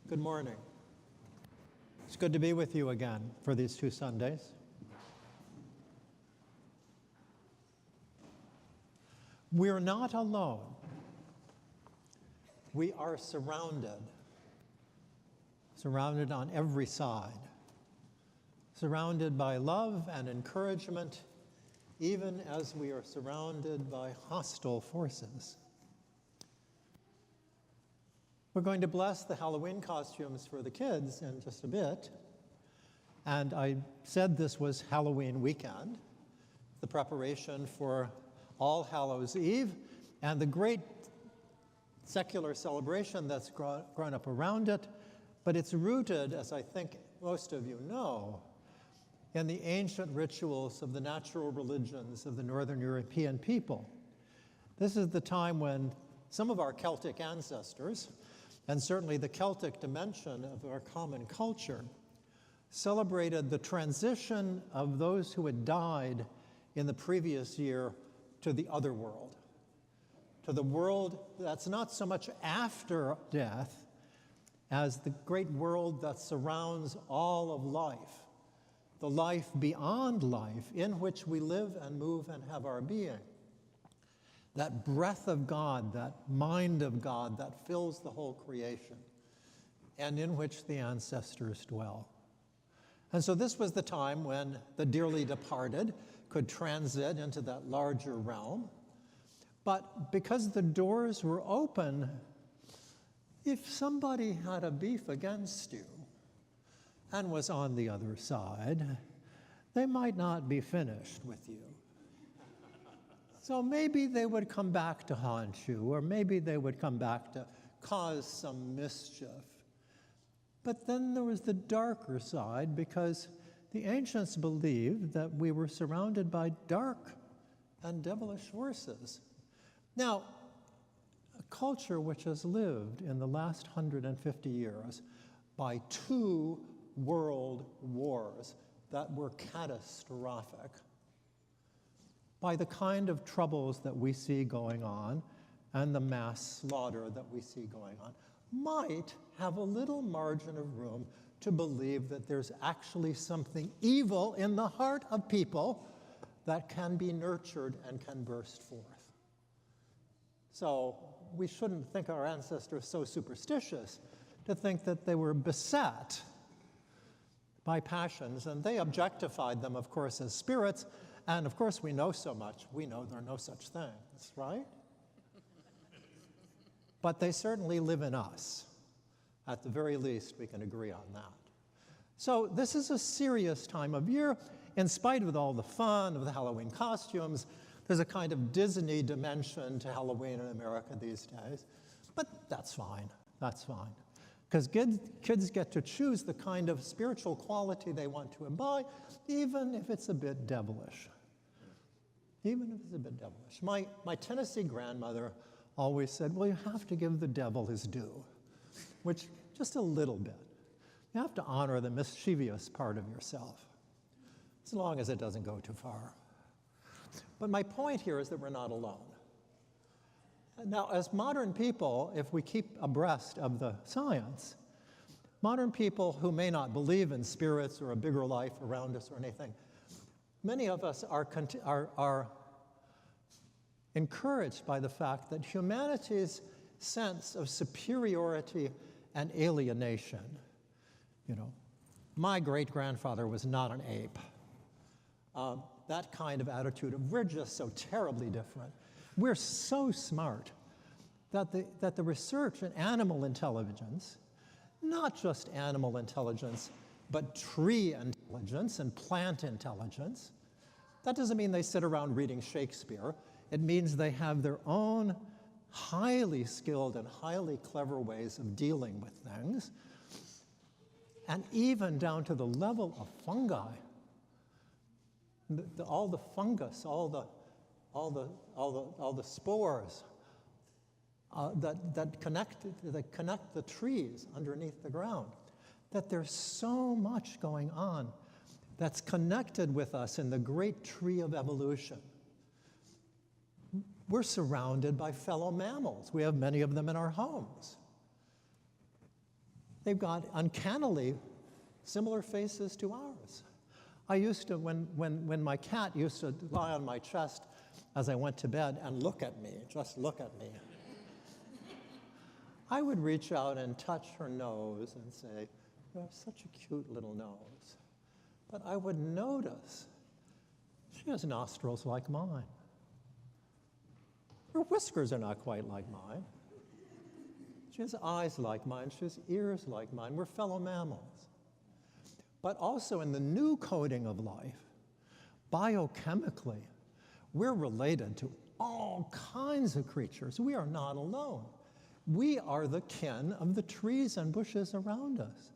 Good morning. It's good to be with you again for these 2 Sundays. We're not alone. We are surrounded on every side, surrounded by love and encouragement, even as we are surrounded by hostile forces. We're going to bless the Halloween costumes for the kids in just a bit. And I said this was Halloween weekend, the preparation for All Hallows Eve, and the great secular celebration that's grown up around it. But it's rooted, as I think most of you know, in the ancient rituals of the natural religions of the Northern European people. This is the time when some of our Celtic ancestors, and certainly the Celtic dimension of our common culture, celebrated the transition of those who had died in the previous year to the other world, to the world that's not so much after death as the great world that surrounds all of life, the life beyond life in which we live and move and have our being. That breath of God, that mind of God that fills the whole creation, and in which the ancestors dwell. And so this was the time when the dearly departed could transit into that larger realm. But because the doors were open, if somebody had a beef against you and was on the other side, they might not be finished with you. So maybe they would come back to haunt you, or maybe they would come back to cause some mischief. But then there was the darker side, because the ancients believed that we were surrounded by dark and devilish forces. Now, a culture which has lived in the last 150 years by 2 world wars that were catastrophic, by the kind of troubles that we see going on and the mass slaughter that we see going on, might have a little margin of room to believe that there's actually something evil in the heart of people that can be nurtured and can burst forth. So we shouldn't think our ancestors so superstitious to think that they were beset by passions, and they objectified them, of course, as spirits. And of course, we know so much. We know there are no such things, right? But they certainly live in us. At the very least, we can agree on that. So this is a serious time of year. In spite of all the fun of the Halloween costumes, there's a kind of Disney dimension to Halloween in America these days. But that's fine. That's fine. Because kids get to choose the kind of spiritual quality they want to imbibe, even if it's a bit devilish. Even if it's a bit devilish. My Tennessee grandmother always said, well, you have to give the devil his due, which just a little bit. You have to honor the mischievous part of yourself, as long as it doesn't go too far. But my point here is that we're not alone. Now, as modern people, if we keep abreast of the science, modern people who may not believe in spirits or a bigger life around us or anything, many of us are encouraged by the fact that humanity's sense of superiority and alienation, my great-grandfather was not an ape. That kind of attitude of we're just so terribly different. We're so smart that the research in animal intelligence, not just animal intelligence, but tree intelligence and plant intelligence. That doesn't mean they sit around reading Shakespeare. It means they have their own highly skilled and highly clever ways of dealing with things. And even down to the level of fungi, all the fungus, all the spores that connect the trees underneath the ground. That there's so much going on that's connected with us in the great tree of evolution. We're surrounded by fellow mammals. We have many of them in our homes. they've got uncannily similar faces to ours. I used to, when my cat used to lie on my chest as I went to bed and look at me, just look at me, I would reach out and touch her nose and say, "You have such a cute little nose." But I would notice she has nostrils like mine. Her whiskers are not quite like mine. She has eyes like mine. She has ears like mine. We're fellow mammals. But also in the new coding of life, biochemically, we're related to all kinds of creatures. We are not alone. We are the kin of the trees and bushes around us.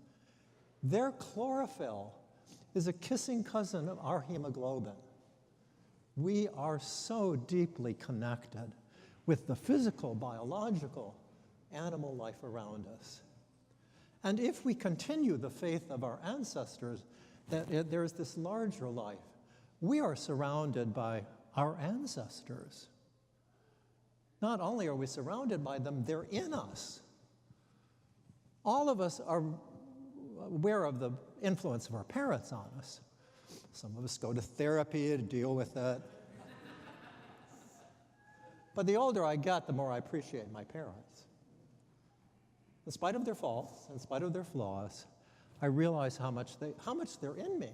Their chlorophyll is a kissing cousin of our hemoglobin. We are so deeply connected with the physical, biological, animal life around us. And if we continue the faith of our ancestors, that there's this larger life, we are surrounded by our ancestors. Not only are we surrounded by them, they're in us. All of us are aware of the influence of our parents on us. Some of us go to therapy to deal with it. But the older I get, the more I appreciate my parents. In spite of their faults, in spite of their flaws, I realize how much they're in me.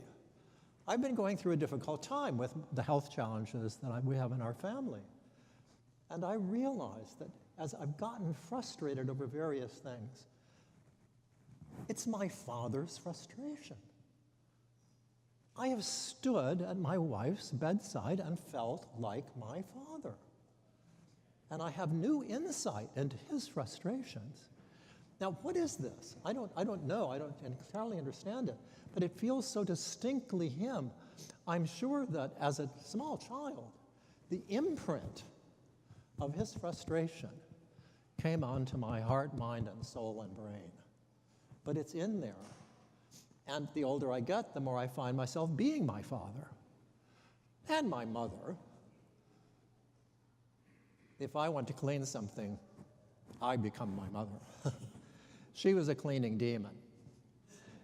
I've been going through a difficult time with the health challenges that we have in our family. And I realize that as I've gotten frustrated over various things, it's my father's frustration. I have stood at my wife's bedside and felt like my father. And I have new insight into his frustrations. Now, what is this? I don't know. I don't entirely understand it. But it feels so distinctly him. I'm sure that as a small child, the imprint of his frustration came onto my heart, mind, and soul and brain. But it's in there. And the older I get, the more I find myself being my father and my mother. If I want to clean something, I become my mother. She was a cleaning demon.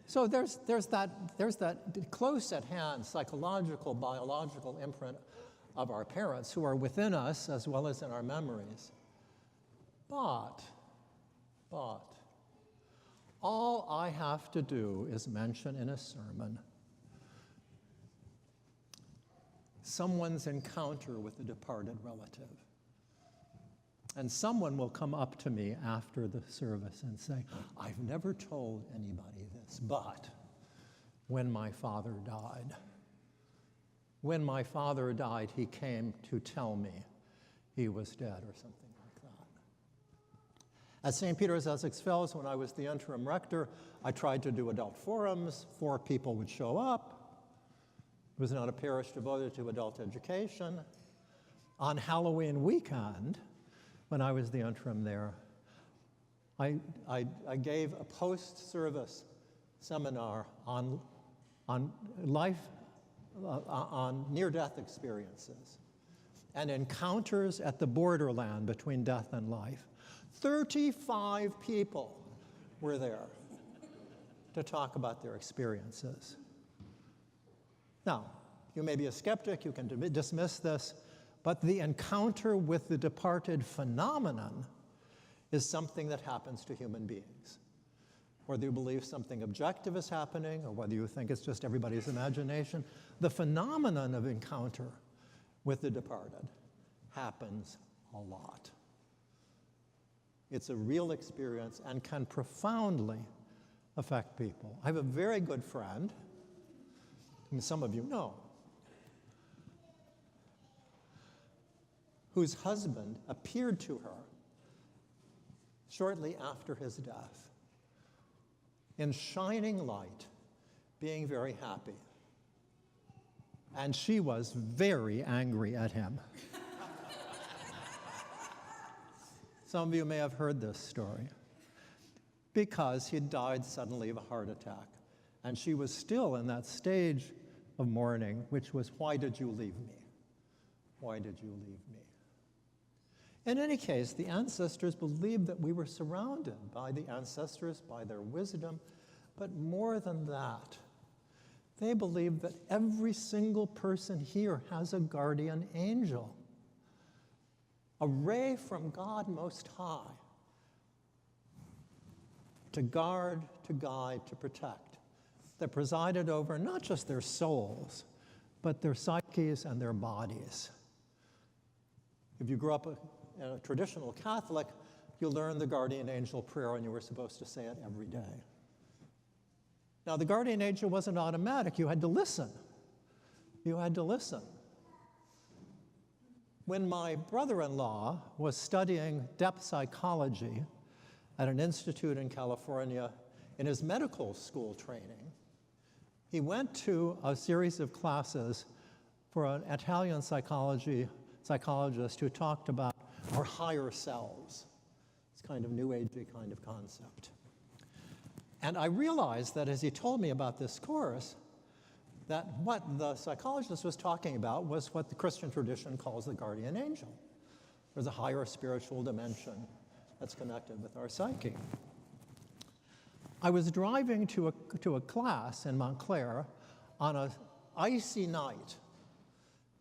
So there's that close at hand psychological, biological imprint of our parents who are within us as well as in our memories. But, all I have to do is mention in a sermon someone's encounter with a departed relative. And someone will come up to me after the service and say, "I've never told anybody this, but when my father died, he came to tell me he was dead," or something like that. At St. Peter's Essex Fells, when I was the interim rector, I tried to do adult forums. 4 people would show up. It was not a parish devoted to adult education. On Halloween weekend, when I was the interim there, I gave a post-service seminar on life, on near-death experiences and encounters at the borderland between death and life. 35 people were there to talk about their experiences. Now, you may be a skeptic, you can dismiss this, but the encounter with the departed phenomenon is something that happens to human beings. Whether you believe something objective is happening or whether you think it's just everybody's imagination, the phenomenon of encounter with the departed happens a lot. It's a real experience and can profoundly affect people. I have a very good friend, whom some of you know, whose husband appeared to her shortly after his death in shining light, being very happy. And she was very angry at him. Some of you may have heard this story. Because he died suddenly of a heart attack. And she was still in that stage of mourning, which was, "Why did you leave me? Why did you leave me?" In any case, the ancestors believed that we were surrounded by the ancestors, by their wisdom, but more than that, they believed that every single person here has a guardian angel, a ray from God Most High, to guard, to guide, to protect, that presided over not just their souls, but their psyches and their bodies. If you grew up a traditional Catholic, you learned the guardian angel prayer and you were supposed to say it every day. Now, the guardian angel wasn't automatic. You had to listen. You had to listen. When my brother-in-law was studying depth psychology at an institute in California in his medical school training, he went to a series of classes for an Italian psychologist who talked about our higher selves. It's kind of new agey kind of concept. And I realized that as he told me about this course, that what the psychologist was talking about was what the Christian tradition calls the guardian angel. There's a higher spiritual dimension that's connected with our psyche. I was driving to a class in Montclair on an icy night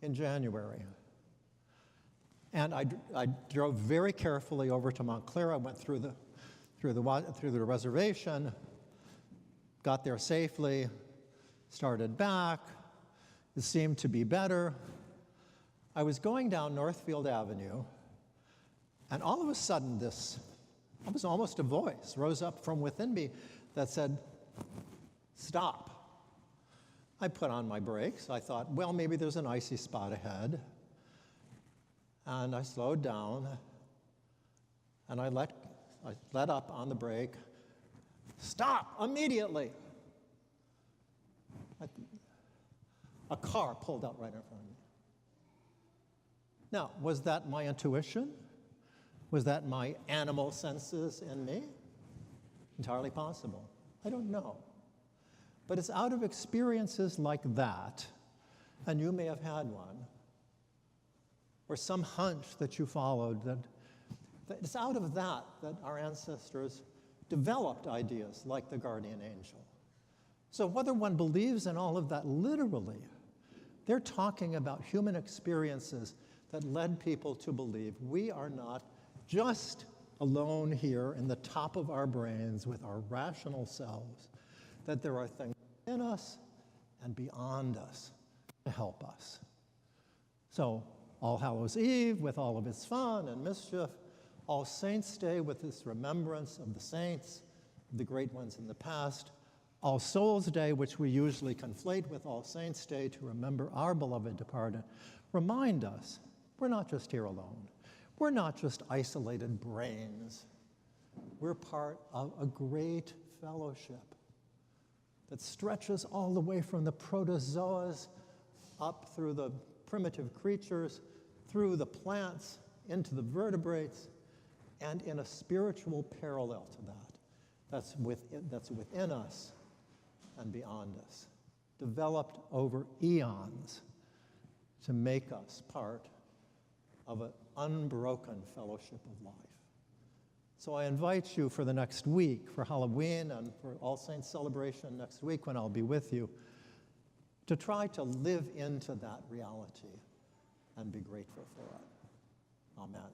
in January. And I drove very carefully over to Montclair. I went through the reservation, got there safely, started back. It seemed to be better. I was going down Northfield Avenue, and all of a sudden it was almost a voice, rose up from within me that said, "Stop." I put on my brakes. I thought, well, maybe there's an icy spot ahead. And I slowed down, and I let up on the brake. "Stop immediately." A car pulled up right in front of me. Now, was that my intuition? Was that my animal senses in me? Entirely possible. I don't know. But it's out of experiences like that, and you may have had one, or some hunch that you followed, that it's out of that our ancestors developed ideas like the guardian angel. So whether one believes in all of that literally, they're talking about human experiences that led people to believe we are not just alone here in the top of our brains with our rational selves, that there are things in us and beyond us to help us. So All Hallows Eve with all of its fun and mischief, All Saints' Day with its remembrance of the saints, the great ones in the past, All Souls' Day, which we usually conflate with All Saints' Day to remember our beloved departed, remind us we're not just here alone. We're not just isolated brains. We're part of a great fellowship that stretches all the way from the protozoas up through the primitive creatures, through the plants, into the vertebrates, and in a spiritual parallel to that, that's within us and beyond us, developed over eons to make us part of an unbroken fellowship of life. So I invite you for the next week, for Halloween and for All Saints celebration next week when I'll be with you, to try to live into that reality and be grateful for it. Amen.